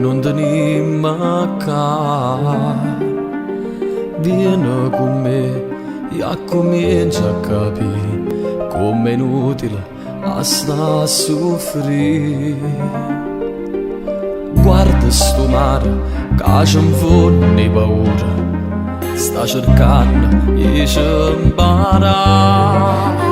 non tenim ca. Vieni con me e comincia a capire com'è inutile a sta a soffrire. Guarda sto mare che ci infonde paura, sta cercando e ci impara.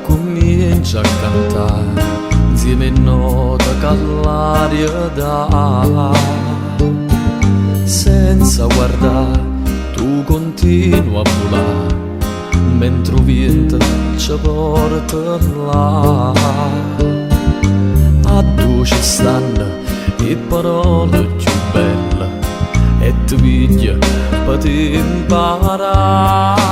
Comincia a cantare insieme nota che l'aria dà, senza guardare tu continui a volare mentre il vento ci porta là. A tu ci stanno le parole più belle e ti piglia per ti imparare.